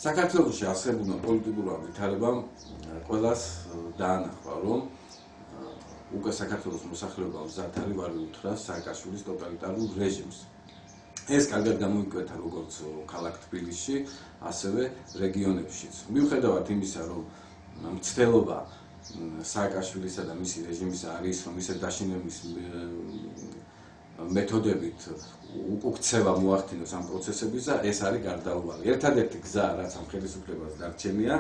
საქართველოში არსებულმა პოლიტიკურმა ვითარებამ ყველას დაანახვა, რომ უკვე საქართველოს მოსახლეობა მზად არის ვარ უთხრას სააკაშვილის ტოტალიტარულ რეჟიმს. ეს კარგად გამოიკვეთა როგორც ქალაქ თბილისში, ასევე რეგიონებშიც. მიუხედავად იმისა, რომ მცდელობა სააკაშვილისა და მისი რეჟიმის არის, რომ ისე დაშინების მეთოდებით უკუქცევა მოახდინოს ამ პროცესებისა, ეს არის გარდაუვალი. ერთადერთი გზა, რაც ამ ხელისუფლებას დარჩენია,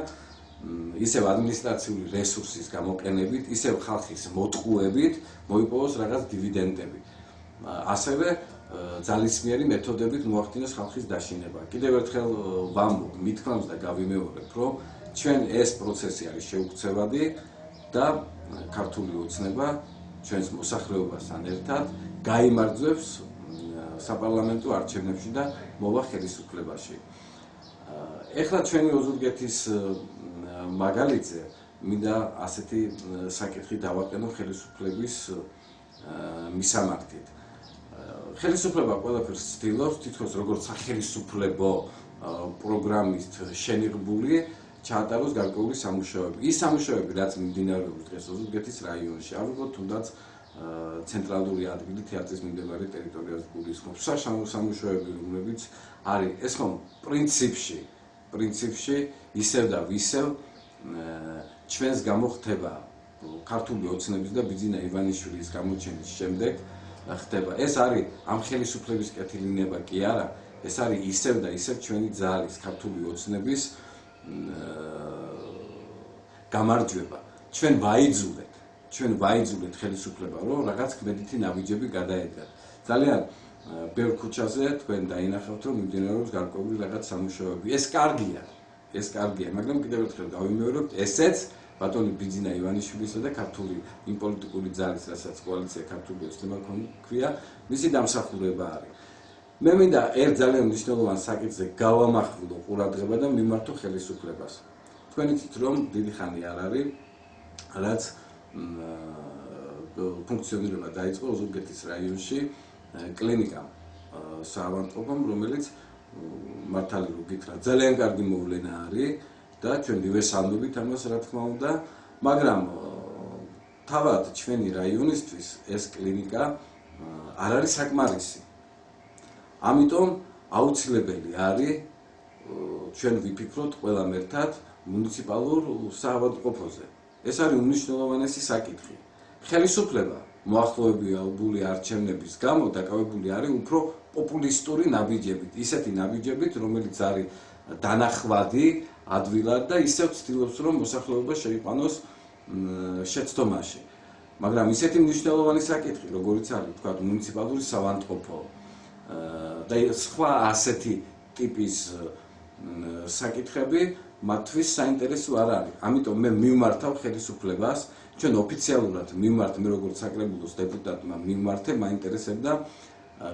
ისევ ადმინისტრაციული რესურსის გამოყენებით, ისევ ხალხის მოტყუებით მოიპოვოს რაღაც დივიდენდები. ასევე ძალისმიერი მეთოდებით მოახდინოს ხალხის დაშინება. კიდევ ერთხელ ვამბობ, მithქვამს და გავიმეორებ, რომ ჩვენ ეს პროცესი არის შეუქცევადი და ქართული ოცნება ჩვენს მოსახლეობასთან ერთად გაიმარჯვებს საპარლამენტო არჩევნებში და მოვა ხელისუფლებაში. ეხლა ჩვენი ოზურგეთის მაგალითზე მინდა ასეთი საკითხი დავაყენო ხელისუფლების მისამართით. ხელისუფლება ყველაფერს ცდილობს, თითქოს როგორც სახელისუფლებო პროგრამით შენიღბული ჩაატაროს გარკვეული სამუშაოები. ის სამუშაოები, რაც მიმდინარეობს დღეს ოზურგეთის რაიონში, ავიღოთ თუნდაც ცენტრალური ადგილი თეატრის მიმდებარე ტერიტორიაზე გულისხმობს. სამუშაოები, რომლებიც არის ეს ხომ პრინციპში ისევ და ვისევ ჩვენს გამოხდება ქართული ოცნების და ბიძინა ივანიშვილის გამოჩენის შემდეგ ხდება. ეს არის ამ ხელისუფლების კეთილინება კი არა, ეს არის ისევ და ისევ ჩვენი ძალის ქართული ოცნების გამარჯვება. ჩვენ ვაიძულეთ ხელისუფლება, რომ რაღაც ქმედითი ნაბიჯები გადაედგათ. ძალიან ბევრ ქუჩაზე თქვენ დაინახავთ, რომ მიმდინარეობს გარკვეული რაღაც სამუშაოები. ეს კარგია, მაგრამ კიდევ ერთხელ გავიმეორებთ, ესეც ბატონი ბიძინა ივანიშვილისა და ქართული იმ პოლიტიკური ძალის, რასაც კოალიცია ქართული ოცნება ქვია, მისი დამსახურება არის. მე მინდა ერთ ძალიან მნიშვნელოვან საკითხზე გავამახვილო ყურადღება და მიმართო ხელისუფლებას. თქვენ იცით, რომ დიდი ხანი არ არის, რაც ფუნქციონირება დაიწყო ოზურგეთის რაიონში კლინიკამ საავადმყოფომ, რომელიც მართალი რო გითხრათ, ძალიან კარგი მოვლენა არის და ჩვენ მივესალმებით ამას, რა თქმა უნდა, მაგრამ თავად ჩვენი რაიონისთვის ეს კლინიკა არ არის საკმარისი. ამიტომ აუცილებელი არის ჩვენ ვიფიქროთ ყველამ ერთად მუნიციპალურ საავადმყოფოზე. ეს არის უმნიშვნელოვანესი საკითხი. ხელისუფლება მოახლოებული არჩევნების გამო დაკავებული არის უფრო პოპულისტური ნაბიჯებით, ისეთი ნაბიჯებით, რომელიც არის დანახვადი ადვილად და ისევ ცდილობს, რომ მოსახლეობა შეიყვანოს შეცდომაში. მაგრამ ისეთი მნიშვნელოვანი საკითხი, როგორიც არის, თქვათ, მუნიციპალური საავადმყოფო და სხვა ასეთი ტიპის საკითხები მათთვის საინტერესო არ არის. ამიტომ მე მივმართავ ხელისუფლებას, ჩვენ ოფიციალურად მივმართ, მე როგორც საკრებულოს დეპუტატმა მივმართე, მაინტერესებდა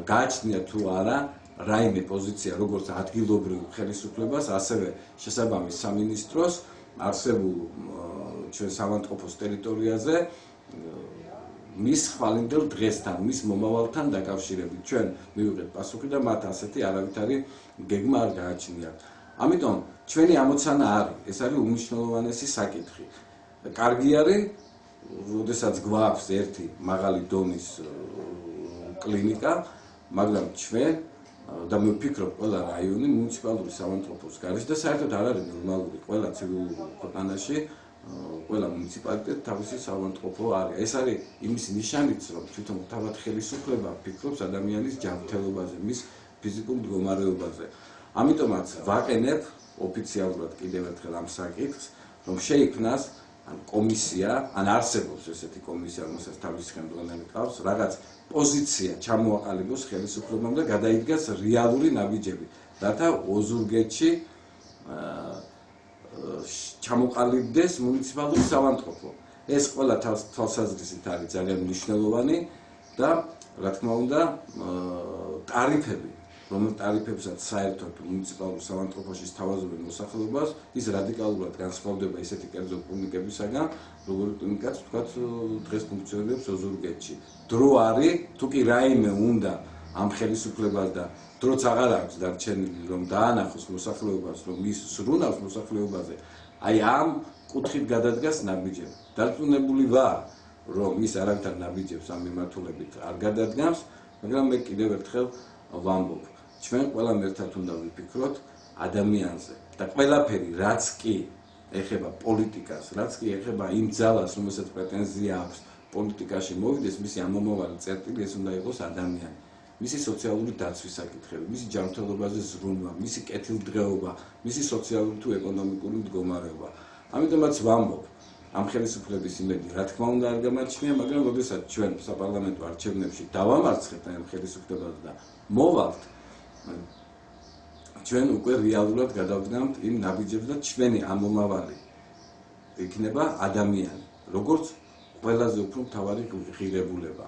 გააჩნია თუ არა რაიმე პოზიცია როგორც ადგილობრივ ხელისუფლებას, ასევე შესაბამის სამინისტროს არსებულ ჩვენ საავადმყოფოს ტერიტორიაზე მის ხვალინდელ დღესთან, მის მომავალთან დაკავშირებით. ჩვენ მივიღეთ პასუხი და მათ ასეთი არავითარი გეგმა არ გააჩნიათ. ამიტომ ჩვენი ამოცანა არის, ეს არის უმნიშვნელოვანესი საკითხი. კარგი არის, როდესაც გვაქვს ერთი მაღალი დონის კლინიკა, მაგრამ ჩვენ და მე ვფიქრობ, ყველა რაიონი მუნიციპალური საავადმყოფოს გარშემო და საერთოდ არ არის ნორმალური ყველა ცივილურ ქვეყანაში ყველა მუნიციპალიტეტი თავისი საავადმყოფო არის. ეს არის იმის ნიშანიც, რომ თვითონ თავად ხელისუფლება ფიქრობს ადამიანის ჯანმრთელობაზე, მის ფიზიკურ მდგომარეობაზე. ამიტომაც ვაყენებ ოფიციალურად კიდევ ერთხელ ამ საკითხს, რომ შეიქმნას კომისია, არსებობს ესეთი კომისია, რომელსაც თავისი ხელმძღვანელი ყავს, რაღაც პოზიცია ჩამოაყალიბოს ხელისუფლებამ და გადაიდგას რეალური ნაბიჯები, რათა ოზურგეთში ჩამოყალიბდეს მუნიციპალური საავადმყოფო. ეს ყველა თვალსაზრისით არის ძალიან მნიშვნელოვანი და რა თქმა უნდა ტარიფები, რომელ ტარიფებსაც საერთოდ მუნიციპალურ საავადმყოფოში სთავაზობენ მოსახლეობას, ის რადიკალურად განსხვავდება ისეთი კერძო კლინიკებისაგან, როგორც თქვათ დღეს ფუნქციონირებს ოზურგეთში. დრო არის, თუ კი რაიმე უნდა ამ ხელისუფლებას და დროც აღარ აქვს დარჩენილი რომ დაანახოს მოსახლეობას, რომ ის სრუნავს მოსახლეობაზე, აი ამ კუთხით გადადგას ნაბიჯები. დარწმუნებული ვარ, რომ ის არანაირ ნაბიჯებს ამ მიმართულებით არ გადადგამს, მაგრამ მე კიდევ ერთხელ ვამბობ, ჩვენ ყველამ ერთად უნდა ვიფიქროთ ადამიანზე და ყველაფერი, რაც კი ეხება პოლიტიკას, რაც კი ეხება იმ ძალას, რომელსაც პრეტენზია აქვს პოლიტიკაში მოვიდეს, მისი ამომავალი წერტილი ეს უნდა იყოს ადამიანი. მისი სოციალური დაცვის საკითხები, მისი ჯანმრთელობაზე ზრუნვა, მისი კეთილდღეობა, მისი სოციალური თუ ეკონომიკური მდგომარეობა. ამიტომაც ვამბობ, ამ ხელისუფლების იმედი რა თქმა უნდა არ გამაჩნია, მაგრამ როდესაც ჩვენ საპარლამენტო არჩევნებში დავამარცხებთ ამ ხელისუფლებას და მოვალთ, ჩვენ უკვე რეალურად გადავდგამთ იმ ნაბიჯებს და ჩვენი ამომავალი იქნება ადამიანი, როგორც ყველაზე უფრო მთავარი ღირებულება.